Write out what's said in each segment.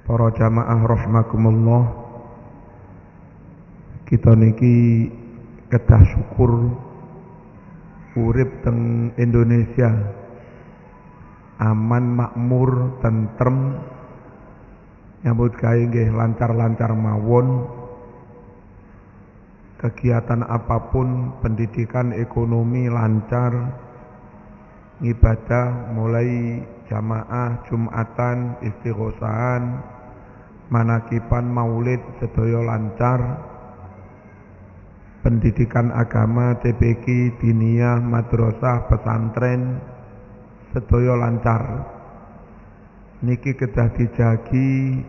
Para jamaah rahimakumullah, kita niki kedah syukur urip teng Indonesia aman, makmur, tentrem, nyambut gawe nggih lancar-lancar mawon. Kegiatan apapun, pendidikan, ekonomi lancar, ibadah mulai jamaah, jumatan, istighosahan, manakipan, maulid sedaya lancar. Pendidikan agama, TPQ, diniyah, madrasah, pesantren sedaya lancar. Niki kedah dijagi,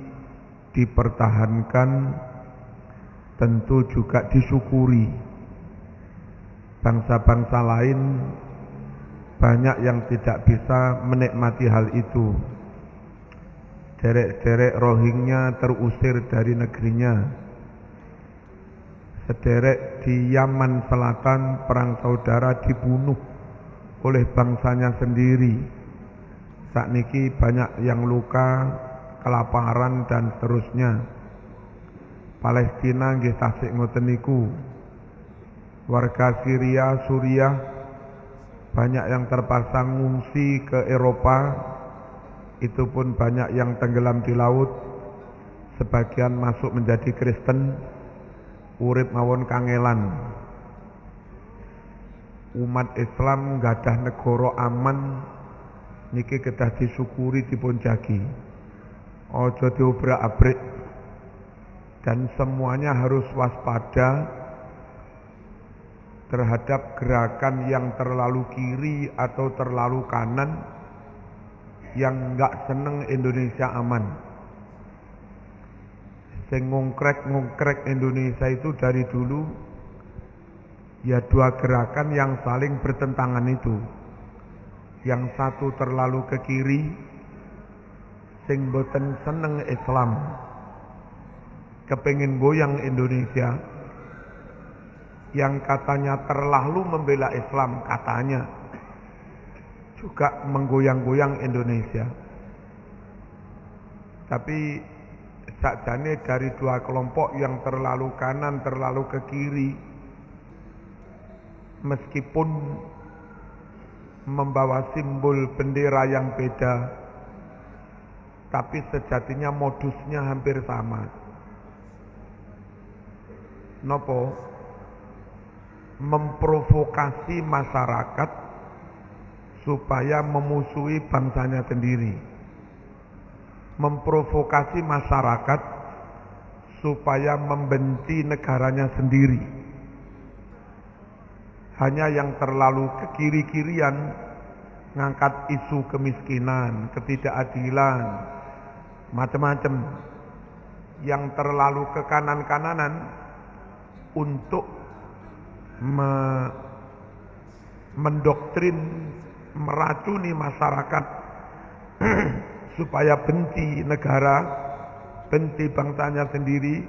dipertahankan, tentu juga disyukuri. Bangsa-bangsa lain banyak yang tidak bisa menikmati hal itu. Derek-derek Rohingya terusir dari negerinya. Sederek di Yaman Selatan perang saudara dibunuh oleh bangsanya sendiri. Sakniki banyak yang luka, kelaparan dan seterusnya. Palestina nggih tasik ngoten niku. Warga Syria, Suriah banyak yang terpaksa ngungsi ke Eropa. Itu pun banyak yang tenggelam di laut. Sebagian masuk menjadi Kristen. Urip mawon kangelan. Umat Islam gadah negara aman niki kedah disyukuri dipun jagi. Aja diobrak-abrik dan semuanya harus waspada terhadap gerakan yang terlalu kiri atau terlalu kanan yang enggak seneng Indonesia aman. Sing ngongkrek Indonesia itu dari dulu ya dua gerakan yang saling bertentangan itu. Yang satu terlalu ke kiri, sing boten seneng Islam, kepengin goyang Indonesia. Yang katanya terlalu membela Islam, katanya juga menggoyang-goyang Indonesia. Tapi sakjane dari dua kelompok yang terlalu kanan, terlalu ke kiri, meskipun membawa simbol bendera yang beda, tapi sejatinya modusnya hampir sama. Nopo? Memprovokasi masyarakat supaya memusuhi bangsanya sendiri. Memprovokasi masyarakat supaya membenci negaranya sendiri. Hanya yang terlalu ke kiri-kirian ngangkat isu kemiskinan, ketidakadilan, macam-macam. Yang terlalu ke kanan-kananan untuk mendoktrin, meracuni masyarakat supaya benci negara, benci bangsanya sendiri.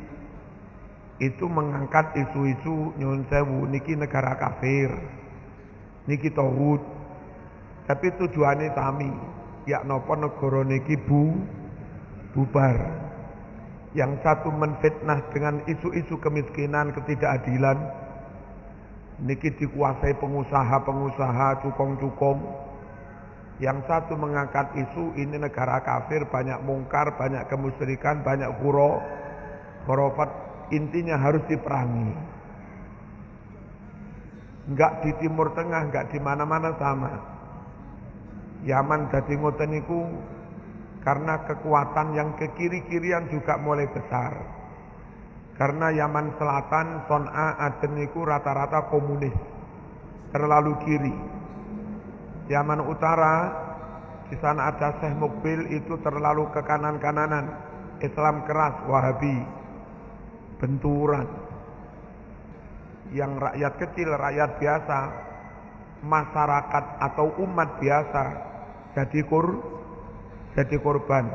Itu mengangkat isu-isu nyun sewu niki negara kafir, niki tauhid. Tapi tujuannya sami, ya napa negara niki bubar. Yang satu menfitnah dengan isu-isu kemiskinan, ketidakadilan, niki dikuasai pengusaha-pengusaha, cukong-cukong. Yang satu mengangkat isu ini negara kafir, banyak mungkar, banyak kemusyrikan, banyak khurafat. Intinya harus diperangi. Enggak di Timur Tengah, enggak di mana-mana sama. Yaman dadi ngoten niku karena kekuatan yang ke kiri-kirian juga mulai besar. Karena Yaman Selatan, Son'a, Aden niku rata-rata komunis, terlalu kiri. Yaman Utara, di sana ada Syekh Mukbil, itu terlalu ke kanan-kananan, Islam keras, Wahabi, benturan. Yang rakyat kecil, rakyat biasa, masyarakat atau umat biasa jadi korban.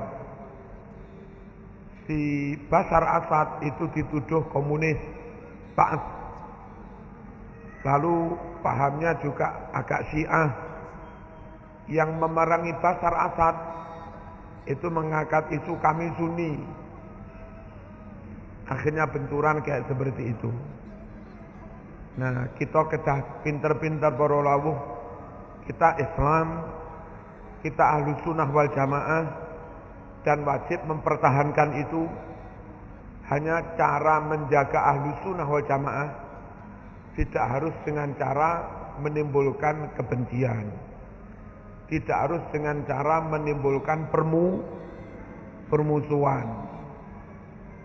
Si Bashar Assad itu dituduh komunis, Ba'ath. Lalu pahamnya juga agak Syiah. Yang memerangi Bashar Assad itu mengangkat isu kami Sunni. Akhirnya benturan kayak seperti itu. Nah, kita kedah pinter-pinter para lawuh. Kita Islam, kita Ahlus Sunnah wal Jamaah, dan wajib mempertahankan itu. Hanya cara menjaga Ahlus Sunnah wal Jamaah tidak harus dengan cara menimbulkan kebencian. Tidak harus dengan cara menimbulkan permusuhan.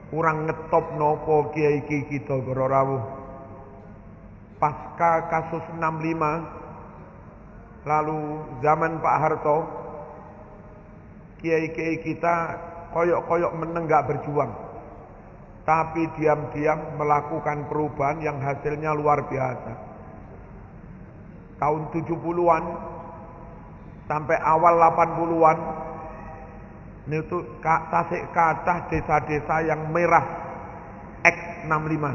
Kurang ngetop nopo kiai kita para rawuh. Pasca kasus 65, lalu zaman Pak Harto, kiai-kiai kita koyok-koyok meneng gak berjuang, tapi diam-diam melakukan perubahan yang hasilnya luar biasa. Tahun 70-an sampai awal 80-an itu tasik kathah desa-desa yang merah X65.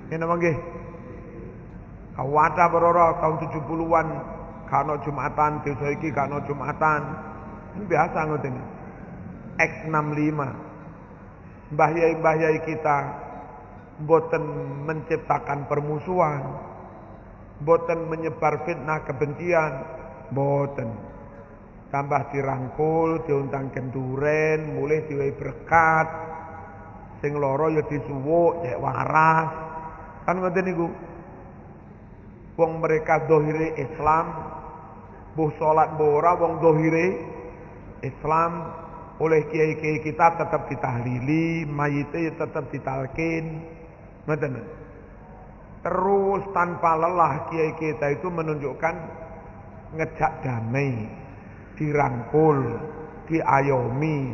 Ini nama nggih. Kawata berora tahun 70-an kano Jumatan, desa iki kano Jumatan. Ini biasa ngoten. X65. Mbah yai kita mboten menciptakan permusuhan, mboten menyebar fitnah kebencian, mboten. Tambah dirangkul, diuntangken duren, mulai diwehi berkat. Sing loro ya disuwuk, cek waras. Kan ngoten niku. Wong mereka dohire Islam, mbuh salat mbuh ora, wong dohire Islam, oleh kiai-kiai kita tetap ditahlili, mayite tetap ditalkin. Ngoten. Terus tanpa lelah kiai kita itu menunjukkan ngejak damai, dirangkul, diayomi.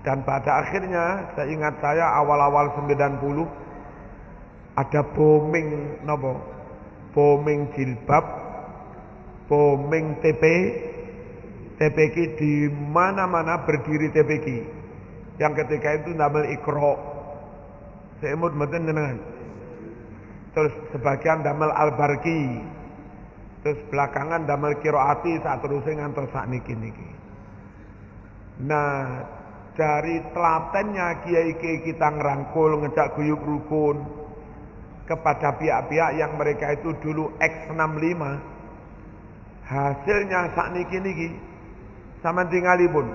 Dan pada akhirnya saya ingat awal-awal 90 ada bombing bombing jilbab, bombing TPQ di mana-mana berdiri TPQ. Yang ketika itu namel Iqra. Seimut mboten jenengan. Terus sebagian damel Al-Barqi. Terus belakangan damel Qiraati saat terusnya ngantos sakniki niki. Nah, dari telatennya kiai-kiai kita ngerangkul, ngejak guyub rukun kepada pihak-pihak yang mereka itu dulu X65, hasilnya sakniki niki sama tinggalipun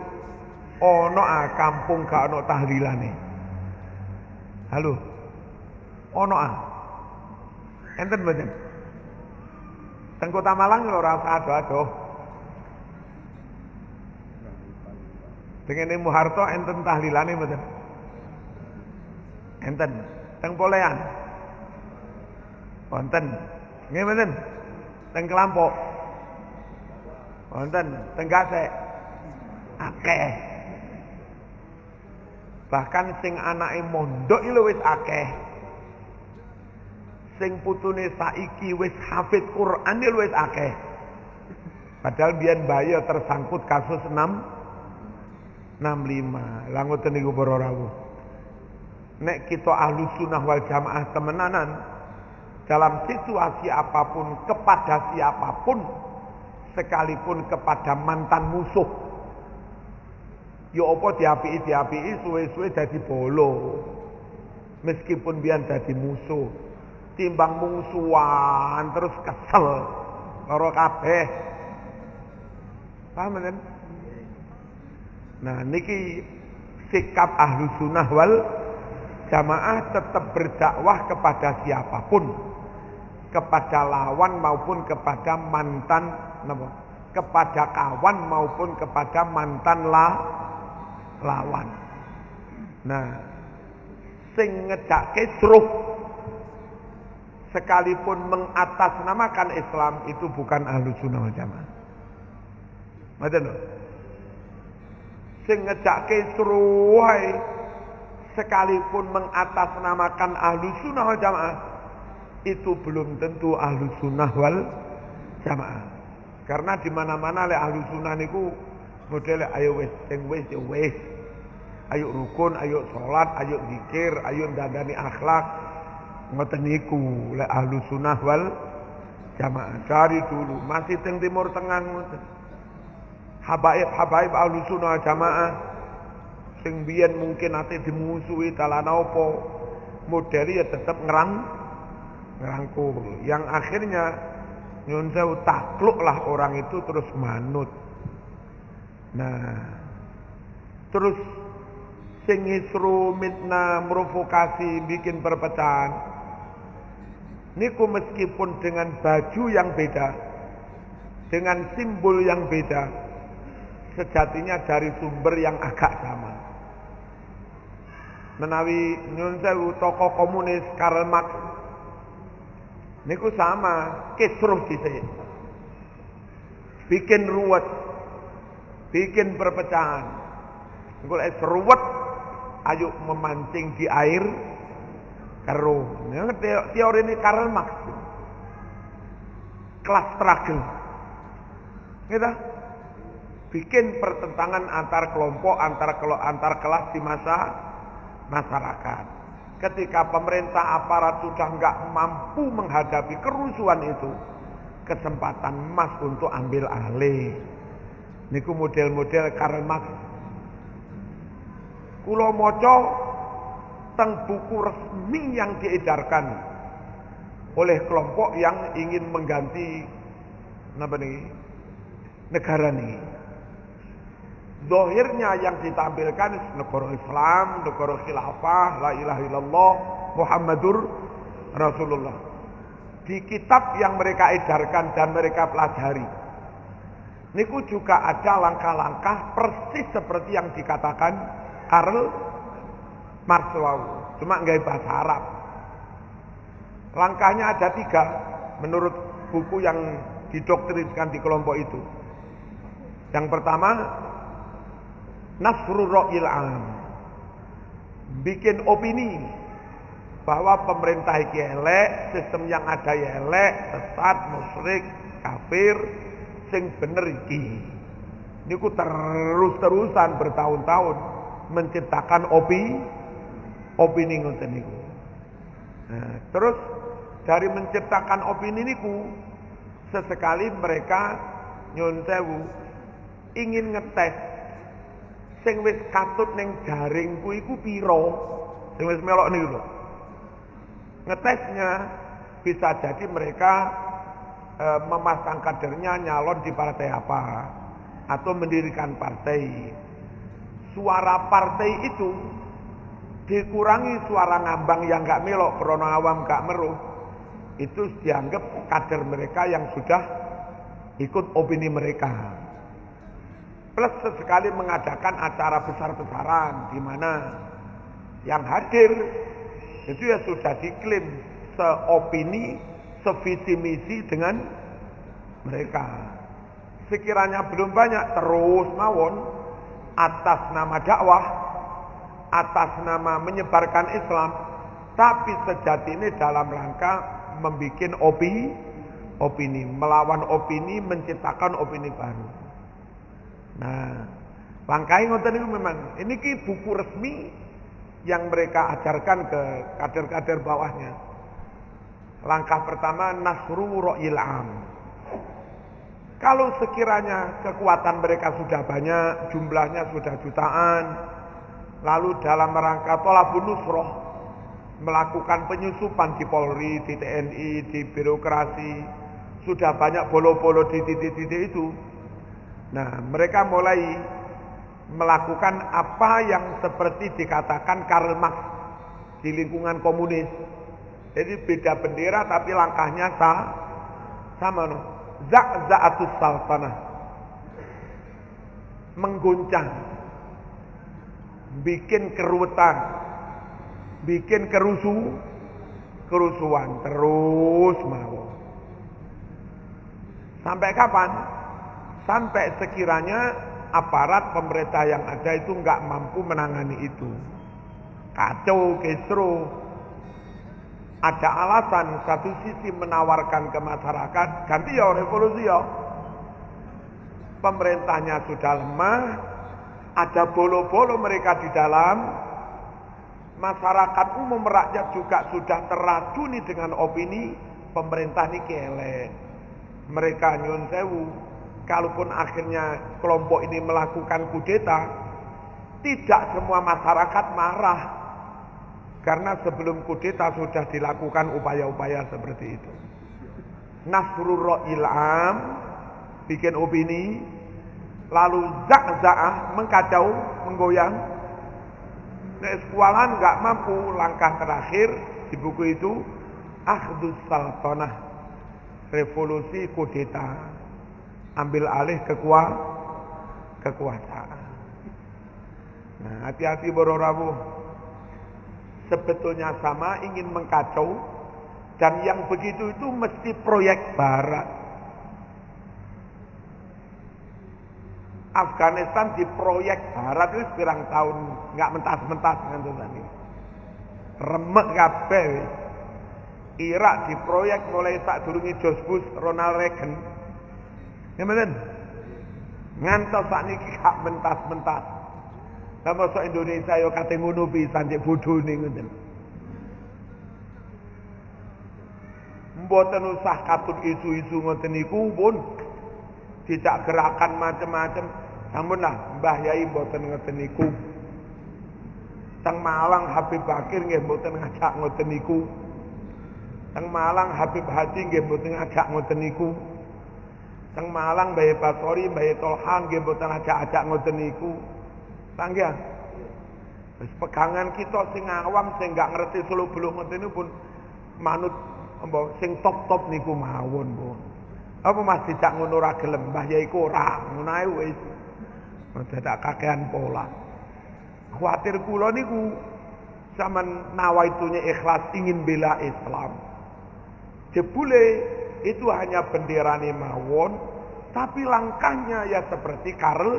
ono kampung gak ono tahlilane. Halo, ono enten mboten? Teng Kota Malang lho ora usah ado-ado. Dengene Muharto enten tahlilane mboten? Enten. Teng Polean. Wonten. Nggih mboten? Teng Kelampok. Wonten. Teng Gasek. Akeh. Bahkan sing anake mondok iki lho wis akeh. Sing putune saiki wis hafid Quran iki wis akeh. Padahal biyen bayi tersangkut kasus 65. Lah ngoten niku para rawuh. Nek kita Ahlus Sunnah wal Jamaah temenanan, dalam situasi apapun, kepada siapapun, sekalipun kepada mantan musuh, yo apa diapiki suwe-suwe dadi bolo. Meskipun biyen dadi musuh, timbang musuhan terus kesel karo kabeh. Paham kan? Nah, niki sikap Ahlus Sunnah wal Jamaah tetap berdakwah kepada siapapun, kepada lawan maupun kepada mantan, kepada kawan maupun kepada mantan lawan. Nah, sing ngejak kisruh sekalipun mengatasnamakan Islam itu bukan Ahlus Sunnah wal Jamaah. Ngoten lho. Sing ngejak kisruh sekalipun mengatasnamakan Ahlus Sunnah wal Jamaah itu belum tentu Ahlus Sunnah wal Jamaah. Karena di mana-mana le Ahlus Sunnah niku modele ayo wis sing wis ya wis. Ayo rukun, ayo salat, ayo zikir, ayo ndandani akhlak. Ngoten niku le Ahlus Sunnah wal Jamaah. Dari dulu masih teng Timur Tengah ngoten. habaib Ahlussunnah Jamaah sing biyen mungkin ate dimusuhi dalan apa modeli ya tetap ngerangkul, yang akhirnya nyun sewu takluklah orang itu terus manut. Nah, terus sing isru mitna provokasi bikin perpecahan niku meskipun dengan baju yang beda, dengan simbol yang beda, sejatinya dari sumber yang agak sama. Menawi nyun sewu tokoh komunis Karl Marx niku sama kisruh dhisik, bikin ruwet, bikin perpecahan. Niku lek ruwet ayo memancing di air keruh. Teori ini Karl Marx, class struggle, gitu. Bikin pertentangan antar kelompok, antar kelas di masyarakat. Ketika pemerintah aparat sudah nggak mampu menghadapi kerusuhan itu, kesempatan emas untuk ambil alih. Niku model-model Karl Marx. Kula maca teng buku resmi yang diedarkan oleh kelompok yang ingin mengganti negara ini. Dohirnya yang ditampilkan negara Islam, negara khilafah, la ilaha illallah, Muhammadur Rasulullah. Di kitab yang mereka edarkan dan mereka pelajari, niku juga ada langkah-langkah persis seperti yang dikatakan Karl Marx wau, cuma nggak bahasa Arab. Langkahnya ada 3 menurut buku yang didoktrinkan di kelompok itu. Yang pertama, nasrul ra'il am, bikin opini bahwa pemerintah iki elek, sistem yang ada ya elek, sesat, musyrik, kafir, sing bener iki. Niku terus-terusan bertahun-tahun menciptakan opini ngoten niku. Nah, terus dari menciptakan opini niku sesekali mereka nyun sewu ingin ngetes sing wis katut ning jaringku iku pira, sing wis melok niku lho. Ngetesnya bisa jadi mereka memasang kadernya nyalon di partai apa atau mendirikan partai. Suara partai itu dikurangi suara ngambang yang gak melok, krono awam gak meruh, itu dianggap kader mereka yang sudah ikut opini mereka. Plus sesekali mengadakan acara besar-besaran di mana yang hadir itu ya sudah diklaim seopini, sevisi misi dengan mereka. Sekiranya belum banyak, terus mawon atas nama dakwah, atas nama menyebarkan Islam, tapi sejati ini dalam rangka membuat opini, melawan opini, menciptakan opini baru. Nah, langkahnya ngoten niku memang ini ki buku resmi yang mereka ajarkan ke kader-kader bawahnya. Langkah pertama, nasru ra'il am. Kalau sekiranya kekuatan mereka sudah banyak, jumlahnya sudah jutaan, lalu dalam rangka tolabun nusroh, melakukan penyusupan di Polri, di TNI, di birokrasi, sudah banyak bolo-bolo di titik-titik itu. Nah, mereka mulai melakukan apa yang seperti dikatakan Karl Marx di lingkungan komunis. Jadi beda bendera tapi langkahnya sama no. Za'za'atus saltanah, mengguncang, bikin keruwetan, bikin kerusuhan terus mau. Sampai kapan? Sampai sekiranya aparat pemerintah yang ada itu nggak mampu menangani itu. Kacau, kisruh. Ada alasan satu sisi menawarkan ke masyarakat ganti ya revolusi ya. Pemerintahnya sudah lemah, ada bolo-bolo mereka di dalam. Masyarakat umum rakyat juga sudah teracuni dengan opini pemerintah ini kelek. Mereka nyun sewu kalaupun akhirnya kelompok ini melakukan kudeta, tidak semua masyarakat marah. Karena sebelum kudeta sudah dilakukan upaya-upaya seperti itu. Nasrul Ra'il Am, bikin opini, lalu Za'za'ah, mengkacau, menggoyang. Sekualan nggak mampu, langkah terakhir di buku itu, Akhdus Saltanah, revolusi kudeta, ambil alih kekuasaan. Nah, hati-hati boro-rawu. Sebetulnya sama, ingin mengkacau, dan yang begitu itu mesti proyek barat. Afghanistan di proyek barat itu sepirang tahun, nggak mentas-mentas ngantos tadi. Remek kabeh. Irak di proyek mulai tak durungi George Bush, Ronald Reagan. Ngerti? Ngantos sakniki gak mentas-mentas. Lah mosok Indonesia yo kate ngono pisan cek bodhone ngoten. Mboten usah katut isu-isu ngoten niku pun tidak gerakan macam-macam. Sampun lah Mbah Yai mboten ngoten niku. Teng Malang Habib Bakir nggih mboten ngajak ngoten niku. Teng Malang Habib Hadi nggih mboten ngajak ngoten niku. Teng Malang Mbah Basori, Mbah Tolhan nggih mboten ngajak ngoten niku. Tangga. Wis pegangan kita sing awam sing gak ngerti seluk-beluk ngoten niku pun manut sing top-top niku mawon, Bu. Apa Mas dijak ngono ora gelem, Mbah Yai ku ora, ngono ae wis. Dadak kakehan pola. Khawatir kula niku zaman nawaitunya ikhlas ingin bela Islam. Jebule itu hanya benderane mawon, tapi langkahnya ya seperti Karl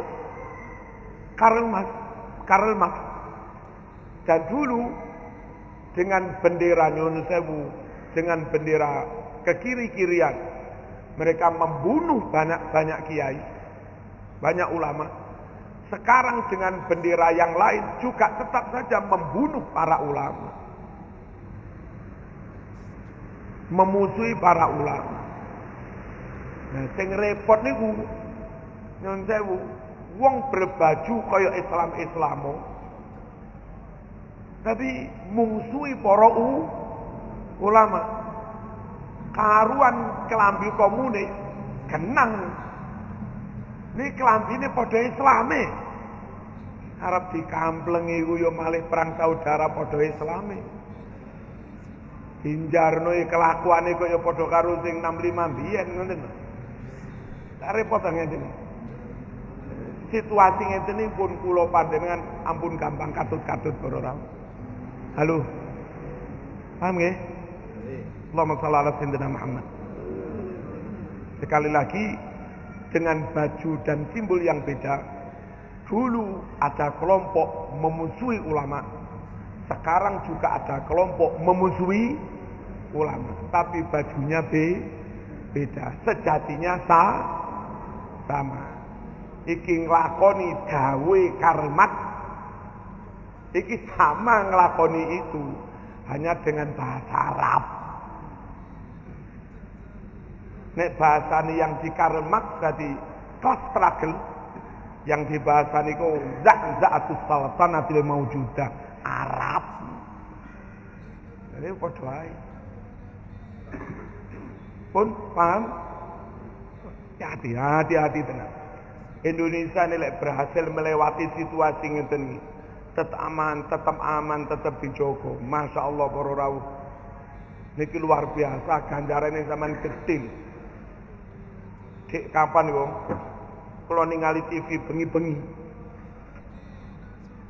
Marx. Dan dulu dengan bendera Nyun Sewu, dengan bendera kekiri-kirian, mereka membunuh banyak kiai, banyak ulama. Sekarang dengan bendera yang lain juga tetap saja membunuh para ulama, memusuhi para ulama. Nah, sing repot niku Nyun Sewu, wong berbaju kaya Islam-Islamo, tapi mungsuhi para ulama. Karuan kelambi komune genang. Ini kelambine padha Islame. Arep dikamplengi ku yo malih perang saudara padha Islame. Hinjarno kelakuane kaya padha karo sing 65 biyen ngoten. Lah repot ngene. Situasi ngeten iki pun kula panjenengan ampun gampang katut-katut para. Halo. Paham nggih? Allahumma shalli ala sayyidina Muhammad. Sekali lagi dengan baju dan simbol yang beda. Dulu ada kelompok memusuhi ulama. Sekarang juga ada kelompok memusuhi ulama, tapi bajunya beda. Sejatinya sama. Iki nglakoni dawe Karl Marx, iki sama nglakoni itu, hanya dengan bahasa Arab. Nek bahasane yang di Karl Marx tadi class struggle, yang di bahasa niku za'za'atus saltanatil maujudah, Arab. Jadi padha ae. Pun paham? Hati-hati tenan. Indonesia ini berhasil melewati situasi ngeten iki. Tetap aman, tetap dijogo. Masya Allah para rawuh. Niki luar biasa ganjarane zaman kecil. Dek kapan kok? Kula ningali TV bengi-bengi.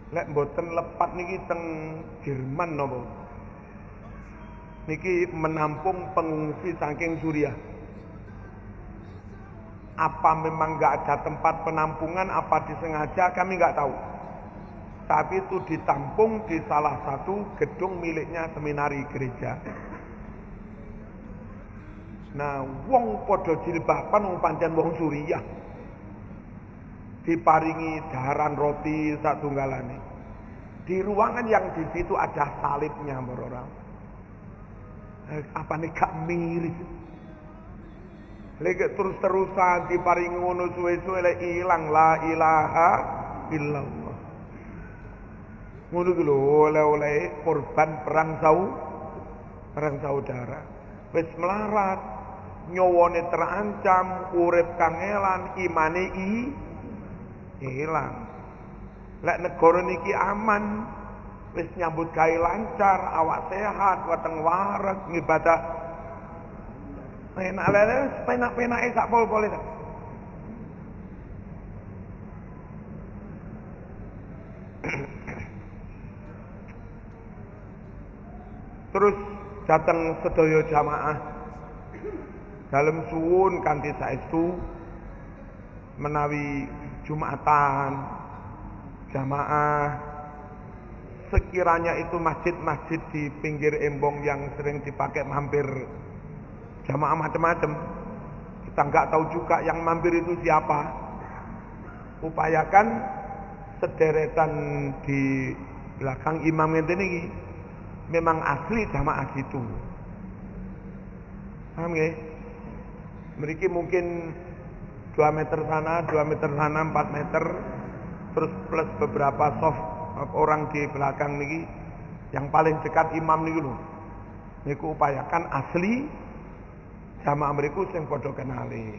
Lek mboten lepat niki teng Jerman napa? Niki menampung pengungsi saking Suriah. Apa memang nggak ada tempat penampungan, apa disengaja, kami nggak tahu. Tapi itu ditampung di salah satu gedung miliknya seminari gereja. Nah, wong podo jilbaban wong pancen wong Suriah. Diparingi daharan roti satunggalane. Di ruangan yang di situ ada salibnya, orang. Apa nih gak miris? Lek terus-terusan diparingi ngono suwe-suwe lek ilang la ilaha illallah. Ngono ku lho oleh-oleh korban perang saudara. Wis melarat, nyawane terancam, urip kangelan, imane ilang. Lek negara niki aman, wis nyambut gawe lancar, awak sehat, weteng wareg ngibadah. Enak lele, penak-penake sak pol-pole. Terus datang sedaya jamaah dalam suwun kanthi saestu menawi Jumatan jamaah sekiranya itu masjid-masjid di pinggir embong yang sering dipakai mampir jamaah macam-macam, kita nggak tahu juga yang mampir itu siapa. Upayakan sederetan di belakang imam ini memang asli jamaah gitu. Paham ya? Mereka mungkin 2 meter sana, 2 meter sana, 4 meter, terus plus beberapa soft orang di belakang niki, yang paling dekat imam niki lho. Niku upayakan asli jamaah mriku sing padha kenali.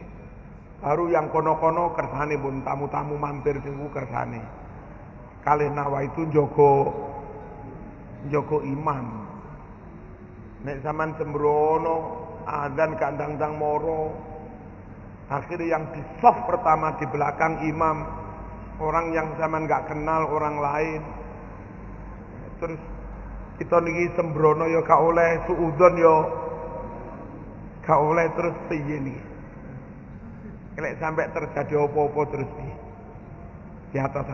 Baru yang kono-kono kersane pun tamu-tamu mampir niku kersane. Kalih nawa itu Joko imam. Nek zaman sembrono adzan kandang-dang moro. Akhirnya yang di soft pertama di belakang imam orang yang zaman gak kenal orang lain. Terus kita niki sembrono ya gak oleh, suudzon ya gak oleh, terus piye niki. Nek sampai terjadi apa-apa terus piye? Di atas.